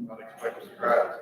Unexpected surprise.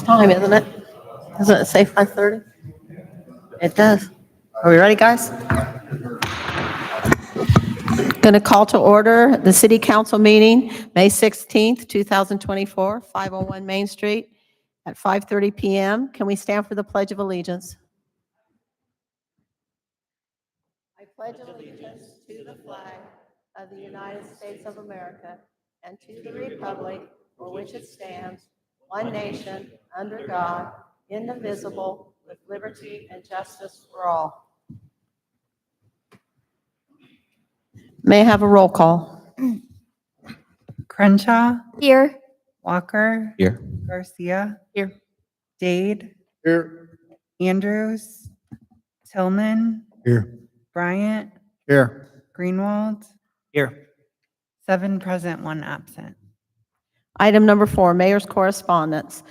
Time, isn't it? Doesn't it say 5:30? It does. Are we ready, guys? Going to call to order the City Council meeting, May 16th, 2024, 501 Main Street at 5:30 PM. Can we stand for the Pledge of Allegiance? I pledge allegiance to the flag of the United States of America and to the republic for which it stands, one nation, under God, indivisible, with liberty and justice for all. May I have a roll call? Crenshaw, Here. Walker, Here. Garcia, Here. Dade, Here. Andrews, Tillman, Here. Bryant, Here. Greenwald, Here. 7 present, 1 absent. Item number 4, Mayor's Correspondence.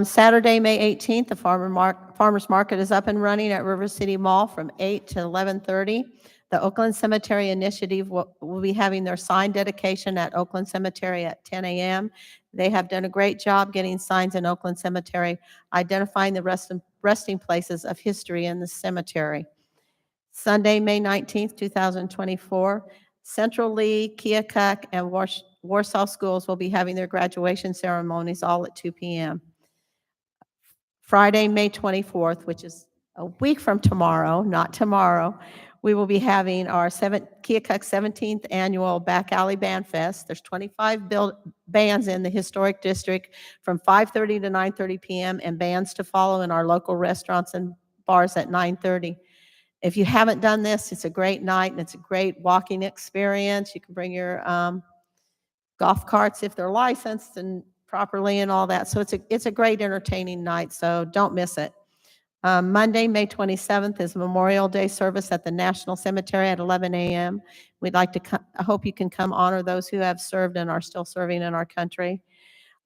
Saturday, May 18th, the Farmers Market is up and running at River City Mall from 8 to 11:30. The Oakland Cemetery Initiative will be having their sign dedication at Oakland Cemetery at 10 a.m. They have done a great job getting signs in Oakland Cemetery, identifying the resting places of history in the cemetery. Sunday, May 19th, 2024, Central Lee, Keokuk, and Warsaw schools will be having their graduation ceremonies all at 2 p.m. Friday, May 24th, which is a week from tomorrow, not tomorrow, we will be having our Keokuk 17th Annual Back Alley Band Fest. There's 25 bands in the historic district from 5:30 to 9:30 p.m. and bands to follow in our local restaurants and bars at 9:30. If you haven't done this, it's a great night and it's a great walking experience. You can bring your golf carts if they're licensed and properly and all that. So it's a great entertaining night, so don't miss it. Monday, May 27th is Memorial Day service at the National Cemetery at 11 a.m. We'd like to I hope you can come honor those who have served and are still serving in our country.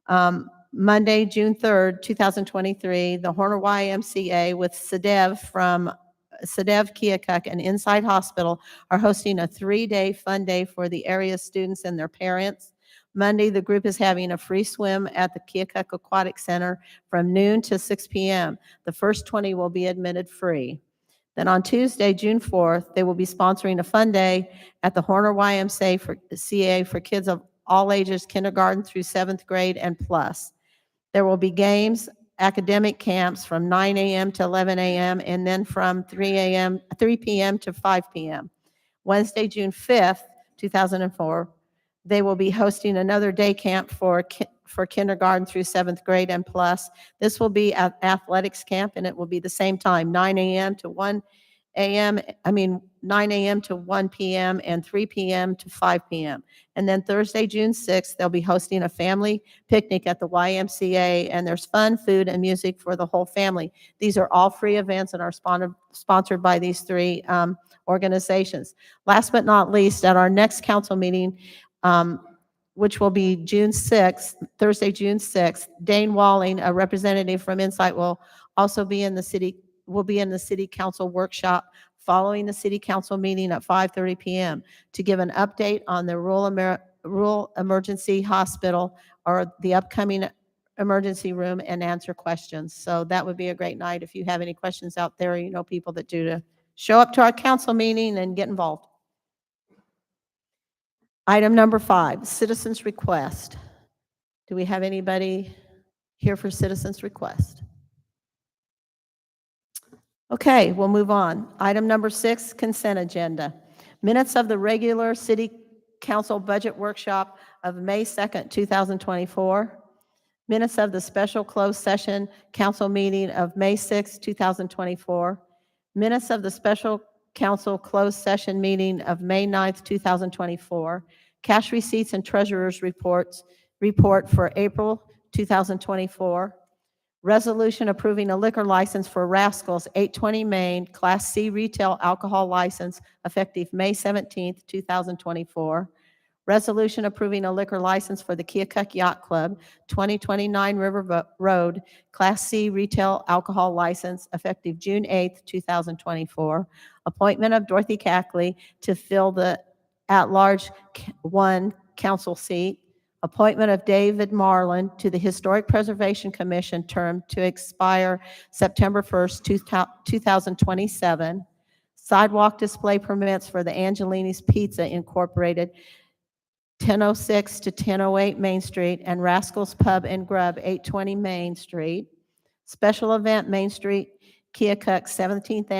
Monday, June 3rd, 2023, the Horner YMCA with SEDEV from SEDEV Keokuk and Inside Hospital are hosting a 3-day fun day for the area students and their parents. Monday, the group is having a free swim at the Keokuk Aquatic Center from noon to 6 p.m. The first 20 will be admitted free. Then on Tuesday, June 4th, they will be sponsoring a fun day at the Horner YMCA for kids of all ages, kindergarten through 7th grade and plus. There will be games, academic camps from 9 a.m. to 11 a.m. and then from 3 p.m. to 5 p.m. Wednesday, June 5th, 2004, they will be hosting another day camp for kindergarten through 7th grade and plus. This will be at athletics camp, and it will be the same time, 9 a.m. to 1 a.m., 9 a.m. to 1 p.m. and 3 p.m. to 5 p.m. And then Thursday, June 6th, they'll be hosting a family picnic at the YMCA, and there's fun, food, and music for the whole family. These are all free events and are sponsored by these three organizations. Last but not least, at our next council meeting, which will be June 6th, Thursday, June 6th, Dane Walling, a representative from Insight, will be in the city council workshop following the city council meeting at 5:30 p.m. to give an update on the rural emergency hospital or the upcoming emergency room and answer questions. So that would be a great night. If you have any questions out there, you know people that do, to show up to our council meeting and get involved. Item number 5, citizens' request. Do we have anybody here for citizens' request? Okay, we'll move on. Item number 6, consent agenda. Minutes of the regular city council budget workshop of May 2nd, 2024. Minutes of the special closed session council meeting of May 6th, 2024. Minutes of the special council closed session meeting of May 9th, 2024. Cash receipts and treasurer's report for April 2024. Resolution approving a liquor license for Rascals 820 Main, Class C retail alcohol license effective May 17th, 2024. Resolution approving a liquor license for the Keokuk Yacht Club, 2029 River Road, Class C retail alcohol license effective June 8th, 2024. Appointment of Dorothy Cackley to fill the at-large 1 council seat. Appointment of David Marlin to the Historic Preservation Commission, term to expire September 1st, 2027. Sidewalk display permits for the Angelini's Pizza Incorporated, 1006 to 1008 Main Street, and Rascals Pub and Grub, 820 Main Street. Special event, Main Street Keokuk 17th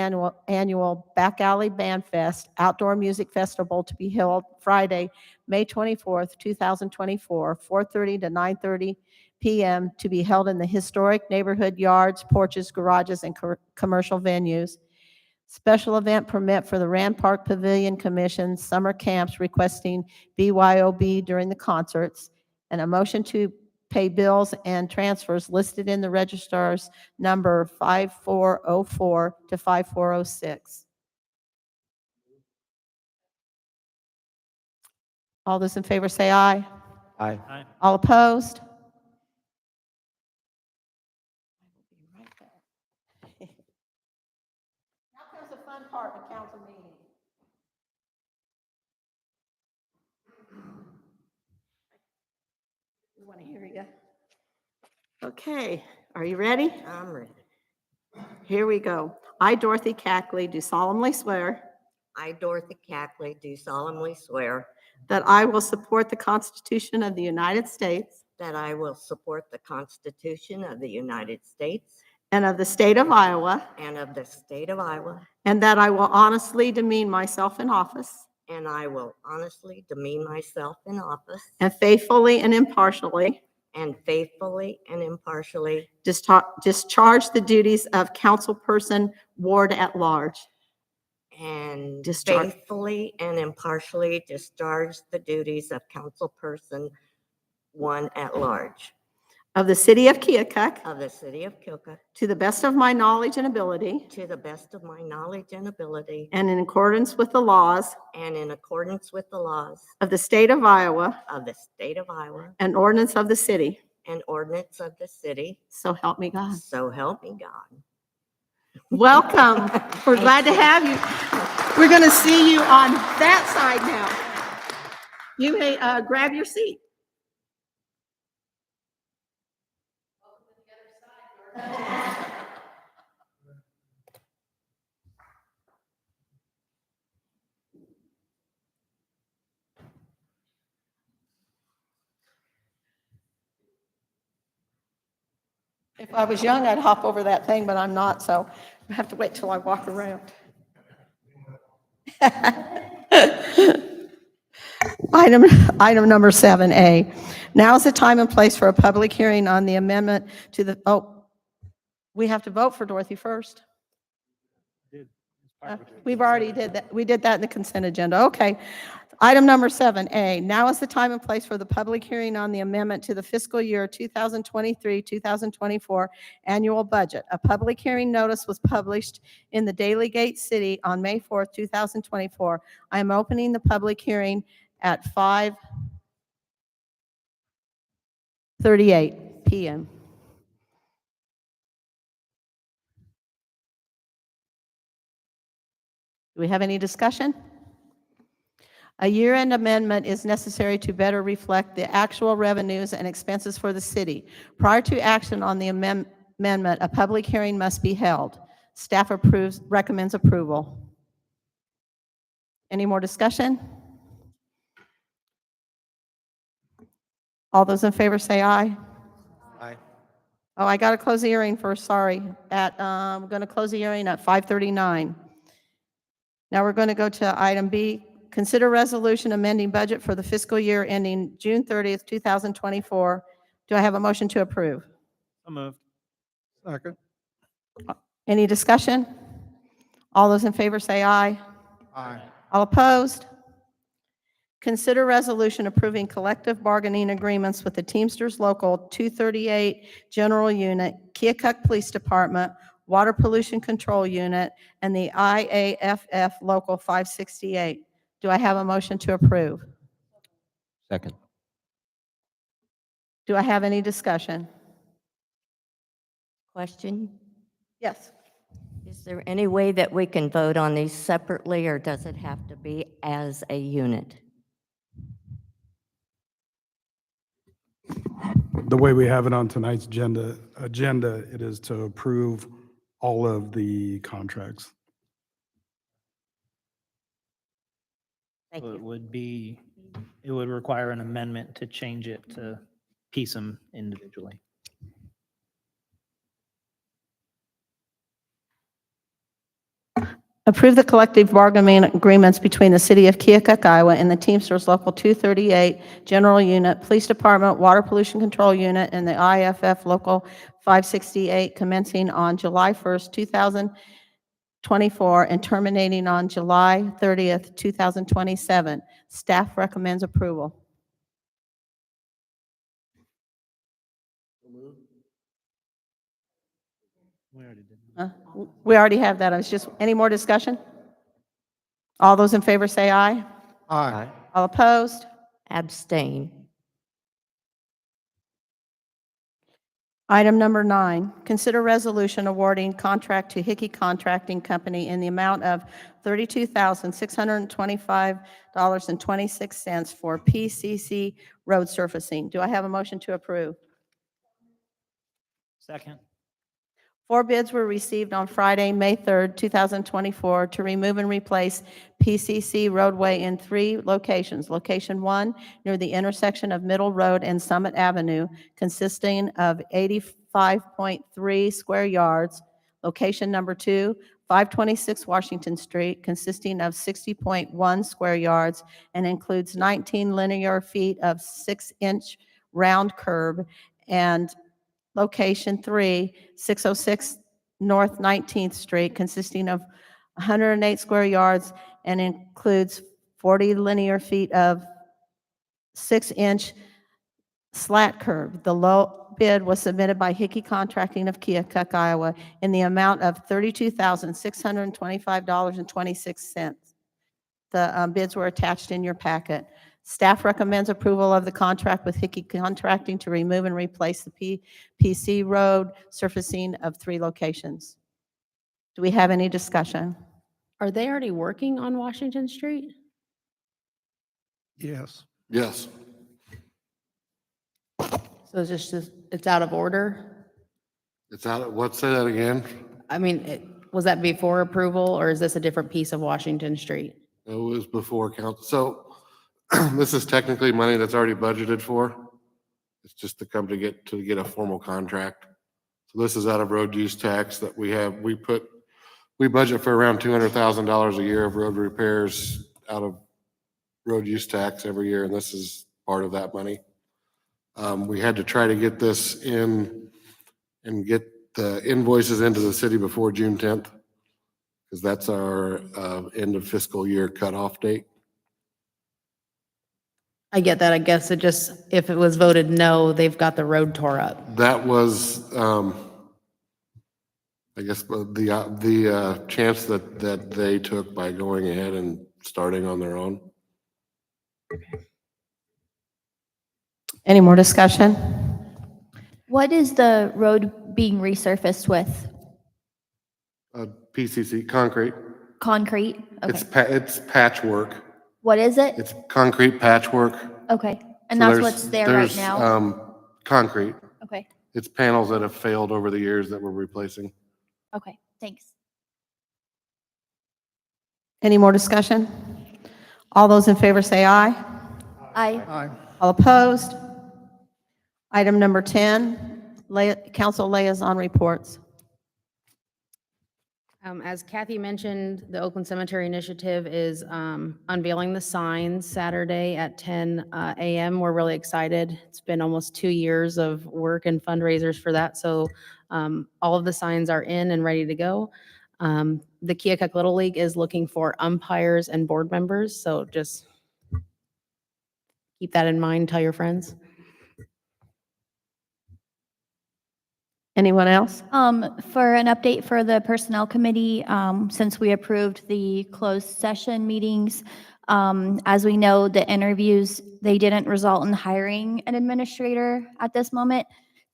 Annual Back Alley Band Fest Outdoor Music Festival to be held Friday, May 24th, 2024, 4:30 to 9:30 p.m. to be held in the historic neighborhood yards, porches, garages, and commercial venues. Special event permit for the Rand Park Pavilion Commission summer camps requesting BYOB during the concerts, and a motion to pay bills and transfers listed in the registrar's number 5404 to 5406. All those in favor say aye. Aye. All opposed? Now comes the fun part of council meeting. We want to hear you. Okay, are you ready? I'm ready. Here we go. I, Dorothy Cackley, do solemnly swear I, Dorothy Cackley, do solemnly swear that I will support the Constitution of the United States that I will support the Constitution of the United States and of the state of Iowa, and of the state of Iowa, and that I will honestly demean myself in office and I will honestly demean myself in office and faithfully and impartially and faithfully and impartially discharge the duties of councilperson ward at large and Discharge. faithfully and impartially discharge the duties of councilperson 1 at large of the city of Keokuk of the city of Keokuk to the best of my knowledge and ability, to the best of my knowledge and ability, and in accordance with the laws and in accordance with the laws of the state of Iowa of the state of Iowa and ordinance of the city. and ordinance of the city. So help me God. So help me God. Welcome. We're glad to have you. We're going to see you on that side now. You may grab your seat. If I was young, I'd hop over that thing, but I'm not, so I have to wait till I walk around. Item number 7A. Now is the time and place for a public hearing on the amendment to the, we have to vote for Dorothy first. We've already did that. We did that in the consent agenda. Okay. Item number 7A. Now is the time and place for the public hearing on the amendment to the fiscal year 2023-2024 annual budget. A public hearing notice was published in the Daily Gate City on May 4th, 2024. I am opening the public hearing at 5:38 p.m. Do we have any discussion? A year-end amendment is necessary to better reflect the actual revenues and expenses for the city. Prior to action on the amendment, a public hearing must be held. Staff recommends approval. Any more discussion? All those in favor say aye. Aye. Oh, I got to close the hearing first, sorry. We're going to close the hearing at 5:39. Now we're going to go to item B. Consider resolution amending budget for the fiscal year ending June 30th, 2024. Do I have a motion to approve? So moved. Second. Any discussion? All those in favor say aye. Aye. All opposed? Consider resolution approving collective bargaining agreements with the Teamsters Local 238 General Unit, Keokuk Police Department, Water Pollution Control Unit, and the IAFF Local 568. Do I have a motion to approve? Second. Do I have any discussion? Question? Yes. Is there any way that we can vote on these separately, or does it have to be as a unit? The way we have it on tonight's agenda, it is to approve all of the contracts. Thank So you. it would require an amendment to change it to piece them individually. Approve the collective bargaining agreements between the City of Keokuk, Iowa, and the Teamsters Local 238 General Unit, Police Department, Water Pollution Control Unit, and the IFF Local 568 commencing on July 1st, 2024, and terminating on July 30th, 2027. Staff recommends approval. We already did. We already have that. Any more discussion? All those in favor say aye. Aye. All opposed? Abstain. Item number 9, consider resolution awarding contract to Hickey Contracting Company in the amount of $32,625.26 for PCC road surfacing. Do I have a motion to approve? Second. 4 bids were received on Friday, May 3rd, 2024, to remove and replace PCC roadway in 3 locations. Location 1, near the intersection of Middle Road and Summit Avenue, consisting of 85.3 square yards. Location number 2, 526 Washington Street, consisting of 60.1 square yards and includes 19 linear feet of 6-inch round curb. And Location 3, 606 North 19th Street, consisting of 108 square yards and includes 40 linear feet of 6-inch slat curb. The low bid was submitted by Hickey Contracting of Keokuk, Iowa, in the amount of $32,625.26. The bids were attached in your packet. Staff recommends approval of the contract with Hickey Contracting to remove and replace the PC road surfacing of 3 locations. Do we have any discussion? Are they already working on Washington Street? Yes. Yes. So it's just, it's out of order? It's out, what, say that again? I mean, was that before approval, or is this a different piece of Washington Street? It was before council. So this is technically money that's already budgeted for. It's just to come to get a formal contract. So So this is out of road use tax that we budget for around $200,000 a year of road repairs out of road use tax every year, and this is part of that money. We had to try to get this in and get the invoices into the city before June 10th, because that's our end of fiscal year cutoff date. I get that. I guess it just, if it was voted no, they've got the road tore up. That was, I guess, the chance that they took by going ahead and starting on their own. Any more discussion? What is the road being resurfaced with? PCC, concrete. Concrete? It's Okay. it's patchwork. What is it? It's concrete patchwork. Okay. And So that's there's- what's there right there's, now? Concrete. Okay. It's panels that have failed over the years that we're replacing. Okay. Thanks. Any more discussion? All those in favor say aye. Aye. Aye. All opposed? Item number 10, council liaison reports. As Kathy mentioned, the Oakland Cemetery Initiative is unveiling the signs Saturday at 10 a.m. We're really excited. It's been almost 2 years of work and fundraisers for that, so all of the signs are in and ready to go. The Keokuk Little League is looking for umpires and board members, so just keep that in mind, tell your friends. Anyone else? For an update for the Personnel Committee, since we approved the closed session meetings, as we know, the interviews, they didn't result in hiring an administrator at this moment.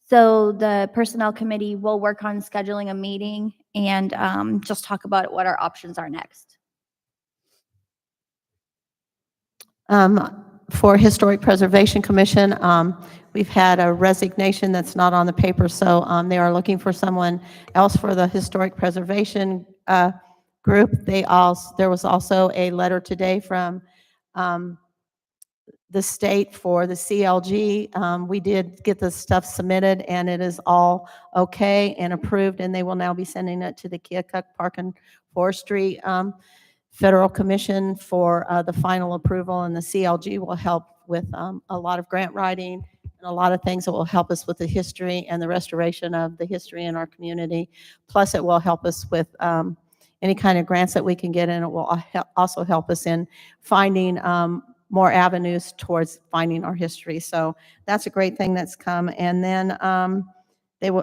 So the Personnel Committee will work on scheduling a meeting and just talk about what our options are next. For Historic Preservation Commission, we've had a resignation that's not on the paper, so they are looking for someone else for the Historic Preservation group. There was also a letter today from the state for the CLG. We did get the stuff submitted, and it is all okay and approved, and they will now be sending it to the Keokuk Park and Forestry Federal Commission for the final approval, and the CLG will help with a lot of grant writing and a lot of things that will help us with the history and the restoration of the history in our community. Plus, it will help us with any kind of grants that we can get, and it will also help us in finding more avenues towards finding our history. So that's a great thing that's come. And then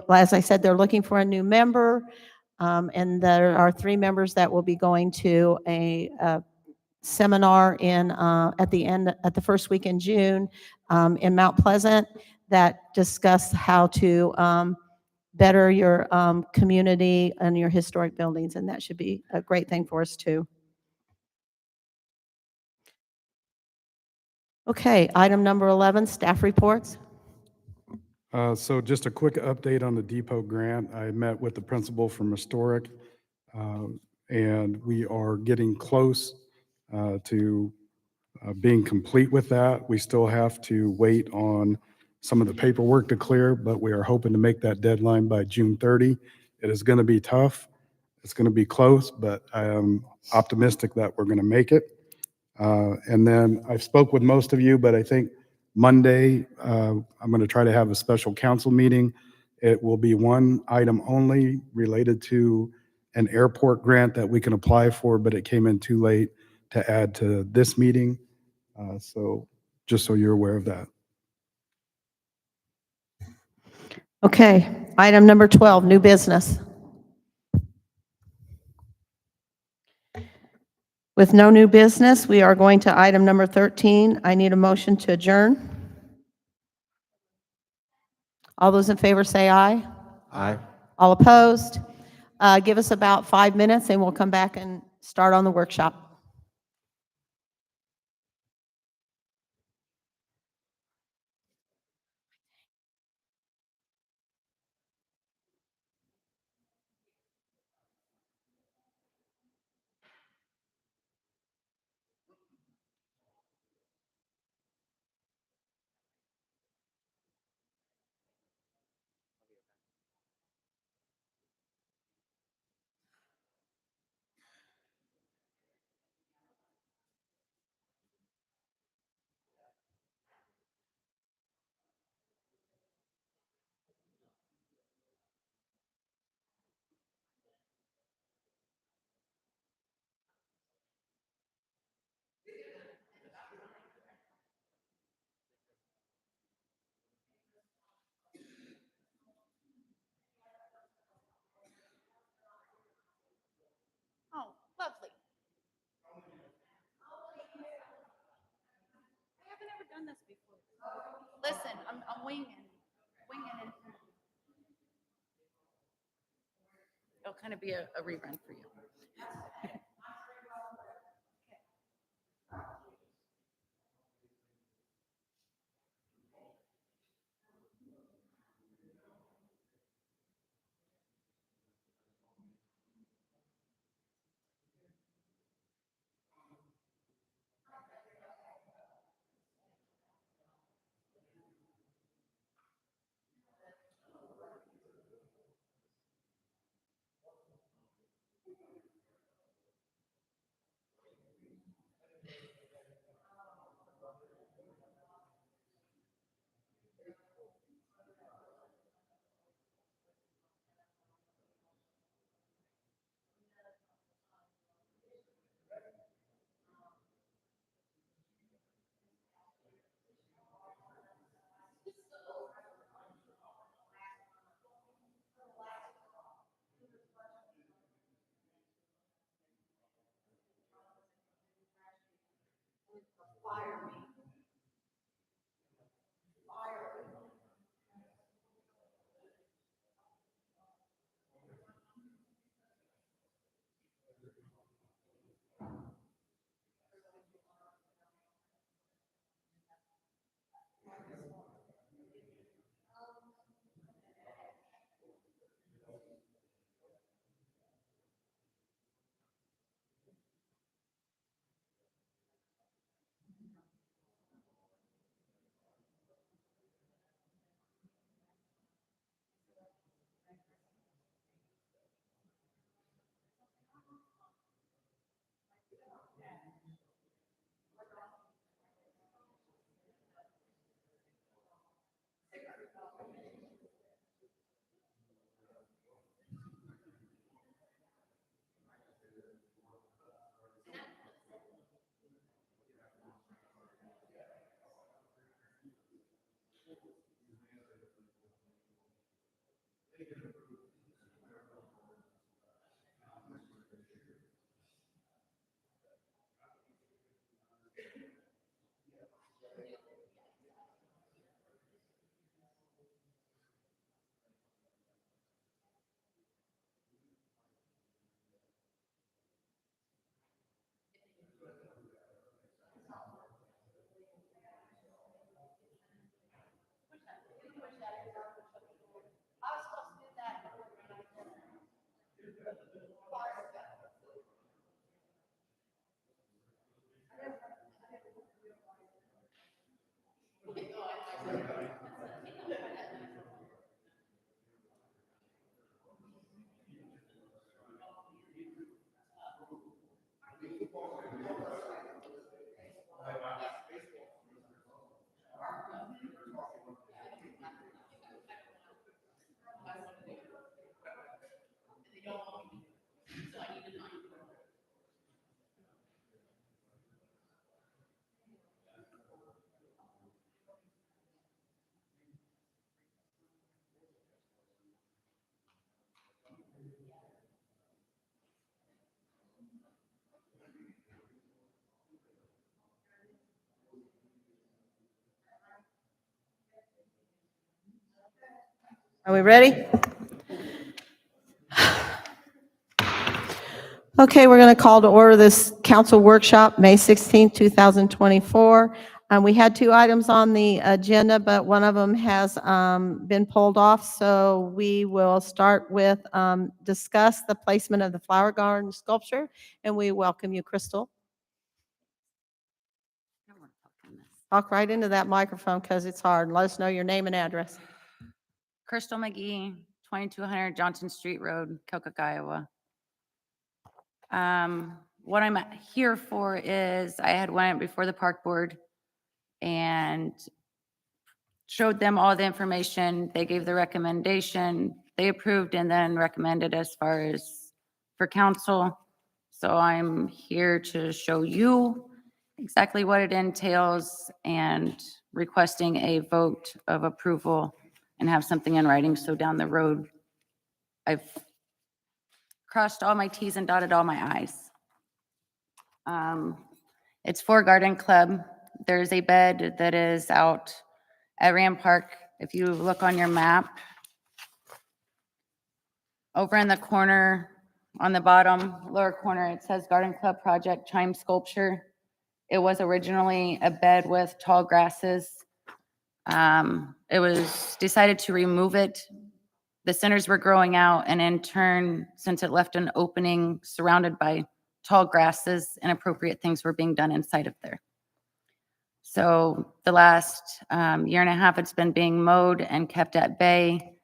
as I said, they're looking for a new member. And there are 3 members that will be going to a seminar at the first week in June in Mount Pleasant that discuss how to better your community and your historic buildings, and that should be a great thing for us too. Okay, item number 11, staff reports. So just a quick update on the depot grant. I met with the principal from Historic, and we are getting close to being complete with that. We still have to wait on some of the paperwork to clear, but we are hoping to make that deadline by June 30. It is going to be tough. It's going to be close, but I am optimistic that we're going to make it. And then I spoke with most of you, but I think Monday, I'm going to try to have a special council meeting. It will be one item only related to an airport grant that we can apply for, but it came in too late to add to this meeting. So just so you're aware of that. Okay, item number 12, new business. With no new business, we are going to item number 13. I need a motion to adjourn. All those in favor say aye. Aye. All opposed? Give us about 5 minutes and we'll come back and start on the workshop. this before. Listen, I'm winging it. It'll kind of be a rerun for you. Are we ready? Okay, we're going to call to order this council workshop, May 16, 2024. We had two items on the agenda, but one of them has been pulled off. So we will start with discuss the placement of the flower garden sculpture, and we welcome you, Crystal. Talk right into that microphone because it's hard. Let us know your name and address. Crystal McGee, 2200 Johnson Street Road, Keokuk, Iowa. What I'm here for is I had went before the park board and showed them all the information. They gave the recommendation, they approved and then recommended as far as for council. So I'm here to show you exactly what it entails and requesting a vote of approval and have something in writing. So down the road, I've crossed all my T's and dotted all my I's. It's for Garden Club. there's a bed that is out at Ram Park. If you look on your map, over in the corner, on the bottom lower corner, it says Garden Club Project Chime Sculpture. It was originally a bed with tall grasses. It was decided to remove it. The centers were growing out, and in turn, since it left an opening surrounded by tall grasses, inappropriate things were being done inside of there. So the last year and a half, it's been being mowed and kept at bay,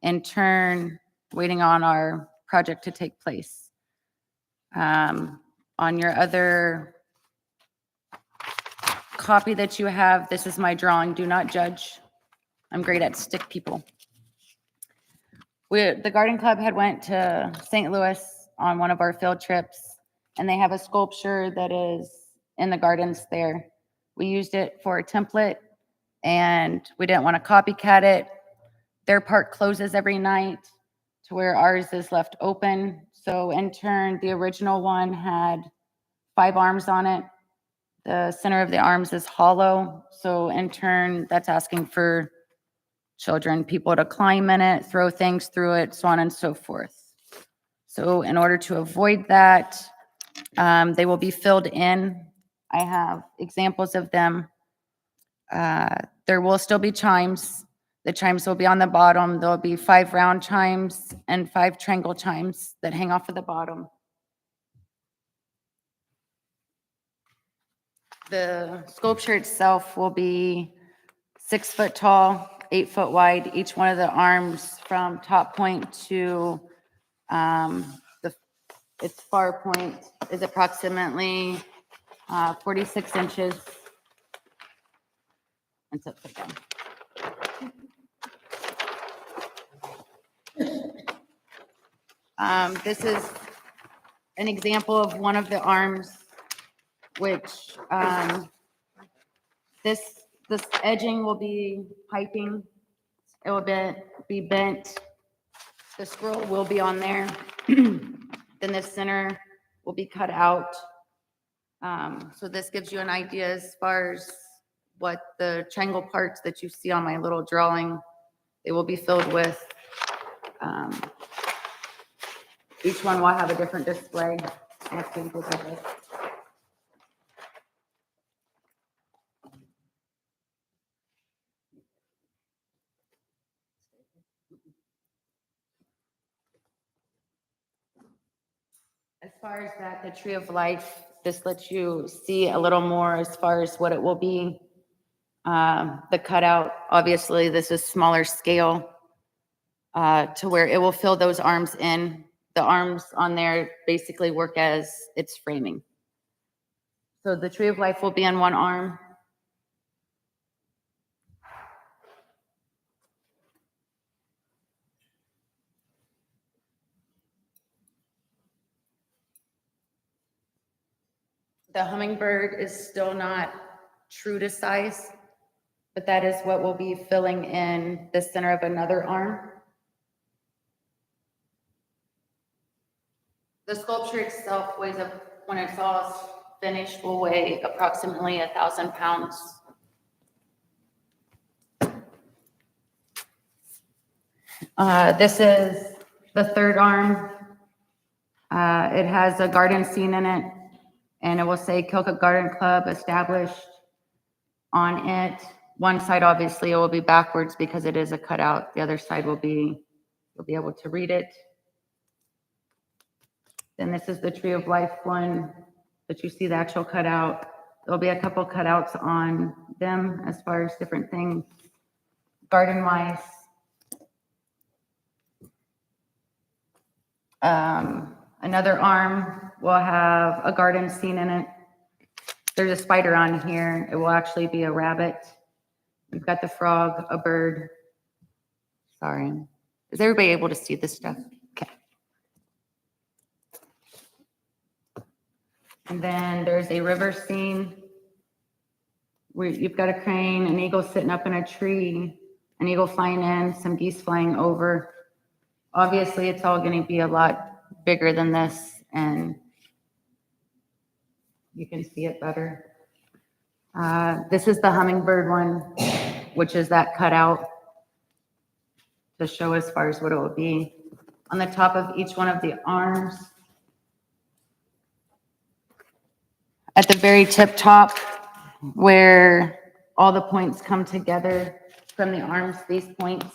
in turn, waiting on our project to take place. On your other copy that you have, this is my drawing. Do not judge. I'm great at stick people. The garden club had went to St. Louis on one of our field trips, and they have a sculpture that is in the gardens there. We used it for a template, and we didn't want to copycat it. Their park closes every night to where ours is left open. So in turn, the original one had 5 arms on it. The center of the arms is hollow. So in turn, that's asking for children, people to climb in it, throw things through it, so on and so forth. So in order to avoid that, they will be filled in. I have examples of them. There will still be chimes. The chimes will be on the bottom. There'll be 5 round chimes and 5 triangle chimes that hang off of the bottom. The sculpture itself will be 6 foot tall, 8 foot wide. Each one of the arms from top point to its far point is approximately 46 inches. It's upside down. This is an example of one of the arms, which this edging will be piping. It will be bent. The scroll will be on there. Then the center will be cut out. So this gives you an idea as far as what the triangle parts that you see on my little drawing, they will be filled with. Each one will have a different display. I have examples of it. As far as that, the tree of life, this lets you see a little more as far as what it will be. The cutout, obviously, this is smaller scale to where it will fill those arms in. The arms on there basically work as its framing. So the tree of life will be on one arm. The hummingbird is still not true to size, but that is what will be filling in the center of another arm. The sculpture itself weighs up, when it's all finished, will weigh approximately 1,000 pounds. This is the third arm. It has a garden scene in it, and it will say Keokuk Garden Club established on it. One side, obviously, it will be backwards because it is a cutout. The other side will be, you'll be able to read it. Then this is the Tree of Life one that you see the actual cutout. There'll be a couple cutouts on them as far as different things. Garden mice. Another arm will have a garden scene in it. There's a spider on here. It will actually be a rabbit. You've got the frog, a bird. Sorry. Is everybody able to see this stuff? Okay. And then there's a river scene where you've got a crane, an eagle sitting up in a tree, an eagle flying in, some geese flying over. Obviously, it's all going to be a lot bigger than this, and you can see it better. This is the hummingbird one, which is that cutout to show as far as what it will be. On the top of each one of the arms, at the very tip top, where all the points come together from the arms, these points,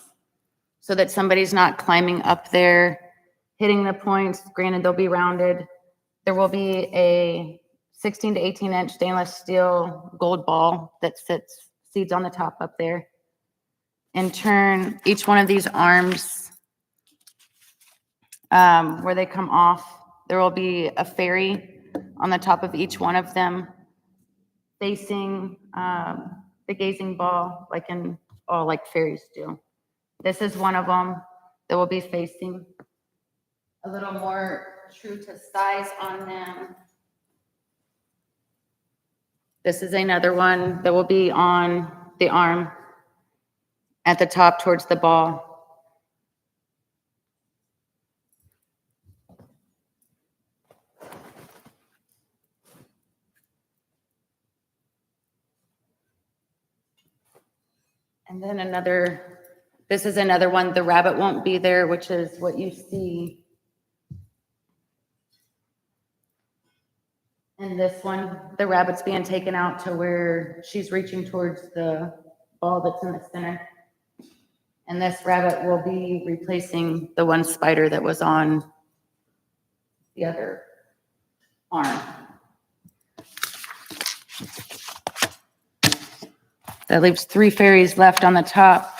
so that somebody's not climbing up there, hitting the points. Granted, they'll be rounded. There will be a 16 to 18 inch stainless steel gold ball that seats on the top up there. In turn, each one of these arms, where they come off, there will be a fairy on the top of each one of them, facing the gazing ball, like fairies do. This is one of them that will be facing a little more true to size on them. This is another one that will be on the arm at the top towards the ball. And then this is another one, the rabbit won't be there, which is what you see. And this one, the rabbit's being taken out to where she's reaching towards the ball that's in the center. And this rabbit will be replacing the one spider that was on the other arm. That leaves 3 fairies left on the top.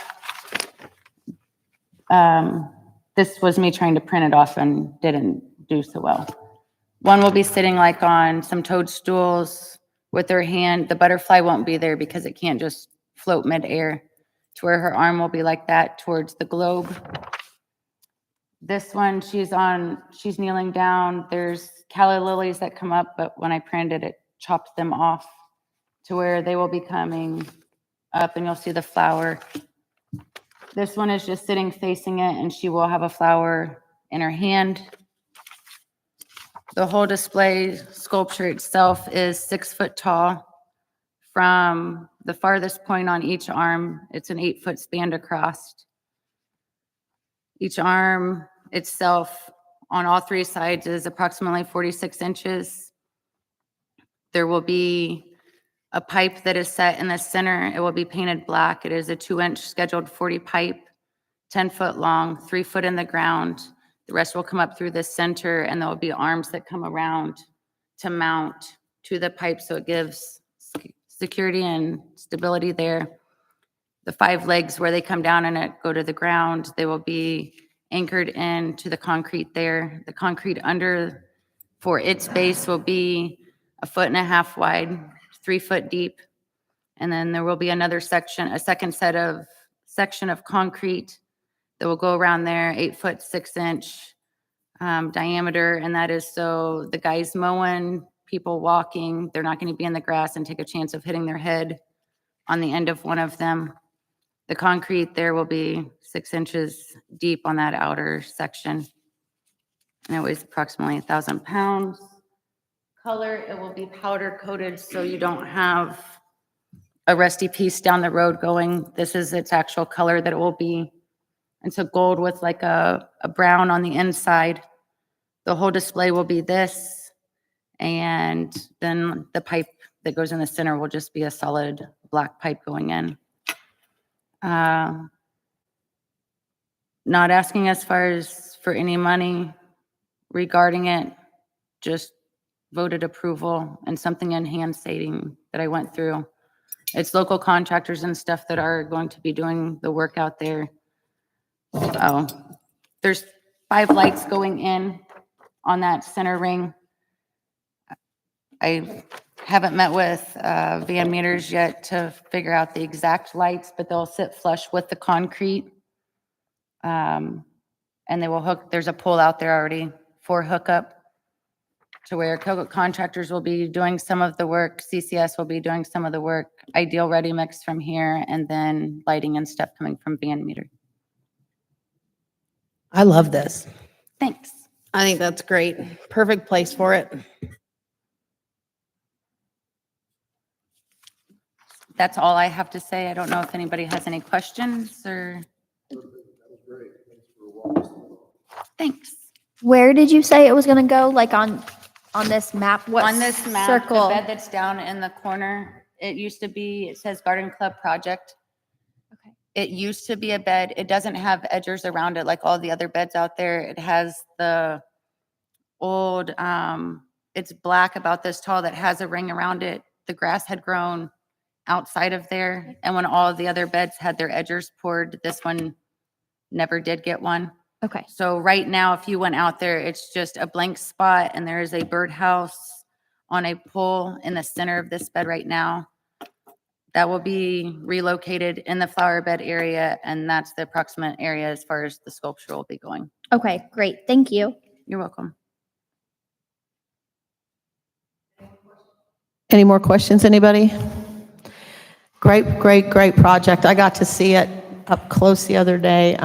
This was me trying to print it off and didn't do so well. One will be sitting like on some toadstools with her hand. The butterfly won't be there because it can't just float midair, to where her arm will be like that towards the globe. This one, she's kneeling down. There's calla lilies that come up, but when I printed it, chopped them off to where they will be coming up and you'll see the flower. This one is just sitting facing it and she will have a flower in her hand. The whole display sculpture itself is 6 foot tall. From the farthest point on each arm, it's an 8-foot span across. Each arm itself on all 3 sides is approximately 46 inches. There will be a pipe that is set in the center. It will be painted black. It is a 2-inch scheduled 40 pipe, 10 foot long, 3 foot in the ground. The rest will come up through the center and there will be arms that come around to mount to the pipe so it gives security and stability there. The 5 legs where they come down and it go to the ground, they will be anchored into the concrete there. The concrete under for its base will be 1.5 feet wide, 3 foot deep. And then there will be another section, a second section of concrete that will go around there, 8 foot 6 inch diameter. And that is so the guys mowing, people walking, they're not going to be in the grass and take a chance of hitting their head on the end of one of them. The concrete there will be 6 inches deep on that outer section. And it weighs approximately 1,000 pounds. Color, it will be powder coated so you don't have a rusty piece down the road going. This is its actual color that it will be. It's a gold with like a brown on the inside. The whole display will be this. And then the pipe that goes in the center will just be a solid black pipe going in. Not asking as far as for any money regarding it, just voted approval and something in hand stating that I went through. It's local contractors and stuff that are going to be doing the work out there. Oh, there's 5 lights going in on that center ring. I haven't met with Van Meters yet to figure out the exact lights, but they'll sit flush with the concrete. And they will hook, there's a pole out there already for hookup to where contractors will be doing some of the work. CCS will be doing some of the work. Ideal Ready Mix from here, and then lighting and stuff coming from Van Meter. I love this. Thanks. I think that's great. Perfect place for it. that's all I have to say. I don't know if anybody has any questions or. Thanks. Where did you say it was gonna go? Like on this map? What On this map, the circle? bed that's down in the corner, it used to be, it says Garden Club Project. Okay. It used to be a bed. It doesn't have edgers around it like all the other beds out there. It has the old, it's black about this tall that has a ring around it. The grass had grown outside of there. And when all the other beds had their edgers poured, this one never did get one. Okay. So right now, if you went out there, it's just a blank spot and there is a birdhouse on a pole in the center of this bed right now. That will be relocated in the flower bed area, and that's the approximate area as far as the sculpture will be going. Okay, great. Thank you. You're welcome. Any more questions, anybody? Great, great, great project. I got to see it up close the other day.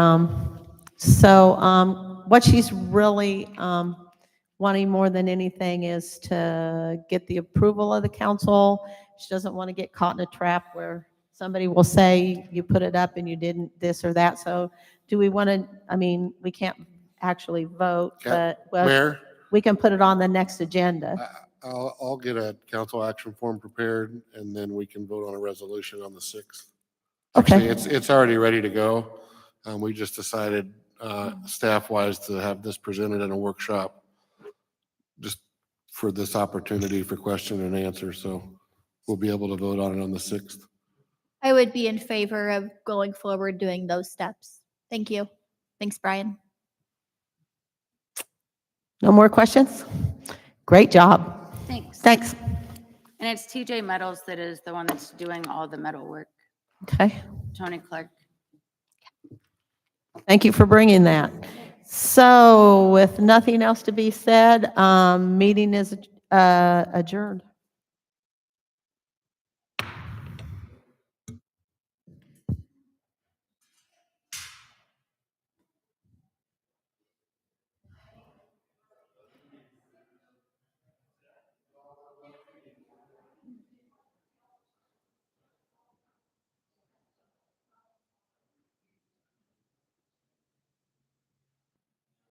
What she's really wanting more than anything is to get the approval of the council. She doesn't want to get caught in a trap where somebody will say you put it up and you didn't this or that. So do we want to, I mean, we can't actually vote, Okay. but Mayor, we can put it on the next agenda. I'll get a council action form prepared and then we can vote on a resolution on the 6th. Okay. Actually, it's already ready to go. We just decided, staff-wise, to have this presented in a workshop just for this opportunity for question and answer. So we'll be able to vote on it on the 6th. I would be in favor of going forward doing those steps. Thank you. Thanks, Brian. No more questions? Great job. Thanks. Thanks. And it's TJ Metals that is the one that's doing all the metal work. Okay. Tony Clark. Thank you for bringing that. So with nothing else to be said, meeting is adjourned.